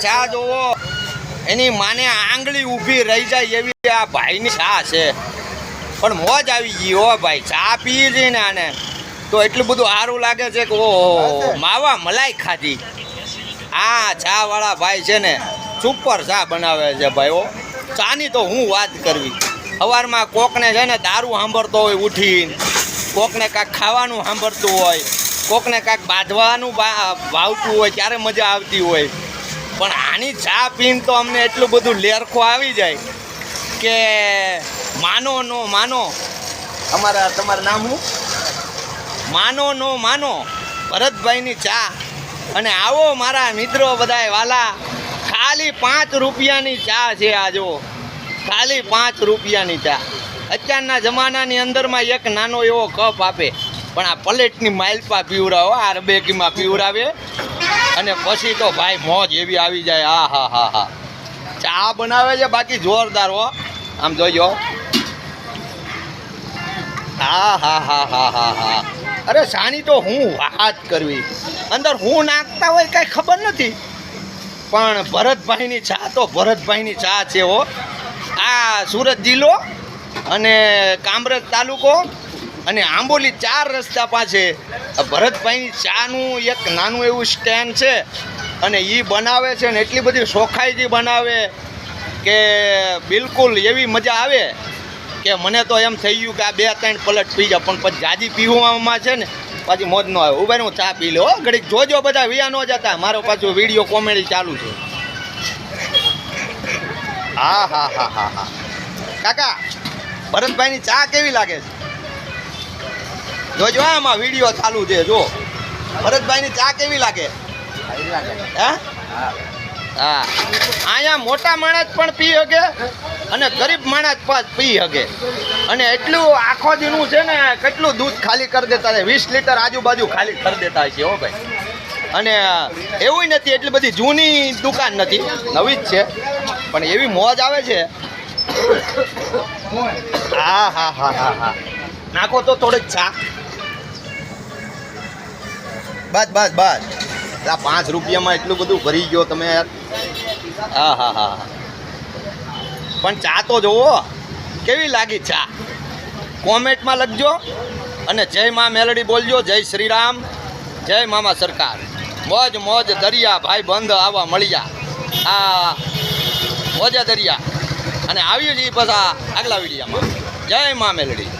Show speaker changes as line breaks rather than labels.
ચા જોવો એની માને આંગળી ઊભી રહી જાય એવી આ ભાઈની ચા છે. પણ મોજ આવી ગઈ હો ભાઈ, ચા પી છે ને આને તો એટલું બધું સારું લાગે છે કે ઓહો માવા મલાઈ ખાધી. આ ચા વાળા ભાઈ છે ને સુપર ચા બનાવે છે ભાઈ. ઓ ચાની તો હું વાત કરવી. સવારમાં કોકને છે ને દારૂ સાંભળતો હોય ઉઠીને, કોકને કાંઈક ખાવાનું સાંભળતું હોય, કોકને કાંઈક બાંધવાનું ભાવતું હોય ત્યારે મજા આવતી હોય. પણ આની ચા પીને તો અમને એટલું બધું લેરખો આવી જાય કે માનો નો માનો. તમારું નામ શું? માનો નો માનો ભરતભાઈની ચા. અને આવો મારા મિત્રો બધાય વાલા, ખાલી 5 રૂપિયાની ચા છે. આ જો ખાલી 5 રૂપિયાની ચા. અત્યારના જમાનાની અંદરમાં એક નાનો એવો કપ આપે, પણ આ પ્લેટની માઇલપા પીવડાવો, આ રબેકીમાં પીવડાવે અને પછી તો ભાઈ મોજ એવી આવી જાય. હા હા હા હા, ચા બનાવે છે બાકી જોરદાર હો. આમ જોજો. હા હા હા હા હા હા. અરે સાની તો હું વાત કરવી, અંદર હું નાખતા હોય કાંઈ ખબર નથી, પણ ભરતભાઈની ચા તો ભરતભાઈની ચા છે હો. આ સુરત જિલ્લો અને કામરેજ તાલુકો અને આંબોલી 4 રસ્તા પાસે ભરતભાઈની ચાનું એક નાનું એવું સ્ટેન્ડ છે. અને એ બનાવે છે ને એટલી બધી ચોખ્ખાઈથી બનાવે કે બિલકુલ એવી મજા આવે કે મને તો એમ થઈ ગયું કે આ 2-3 પલટ પી જાવ. પણ પછી જાજી પીવામાં છે ને પાછી મોજ ન આવે. ઉભા હું ચા પી લો ઘડીક. જોજો બધા વિયા ન જતા, મારો પાછું વિડીયો કોમેડી ચાલુ છે. હા હા હા હા હા. કાકા ભરતભાઈની ચા કેવી લાગે છે? જોજો આમાં વિડીયો ચાલુ છે. જો ભરતભાઈની ચા કેવી લાગે? હા હા. અહીંયા મોટા માણસ પણ પી શકે અને ગરીબ માણસ પણ પી શકે. અને એટલું આખો દીનું છે ને કેટલું દૂધ ખાલી કરી દેતા છે, 20 લીટર આજુબાજુ ખાલી કરી દેતા છે હો ભાઈ. અને એવું નથી, એટલી બધી જૂની દુકાન નથી, નવી જ છે, પણ એવી મોજ આવે છે. હા હા હા હા હા. નાખો તો થોડીક ચા. બસ બસ બસ. આ 5 રૂપિયામાં એટલું બધું ભરી ગયો તમે યાર. હા હા હા. પણ ચા તો જોવો કેવી લાગી ચા, કોમેન્ટમાં લખજો. અને જય મા મેલડી બોલજો. જય શ્રી રામ, જય મામા સરકાર. મોજ મોજ દરિયા ભાઈ બંધ આવા મળ્યા. આ મોજા દરિયા. અને આવી જ પાછા આગલા વિડીયામાં. જય મા મેલડી.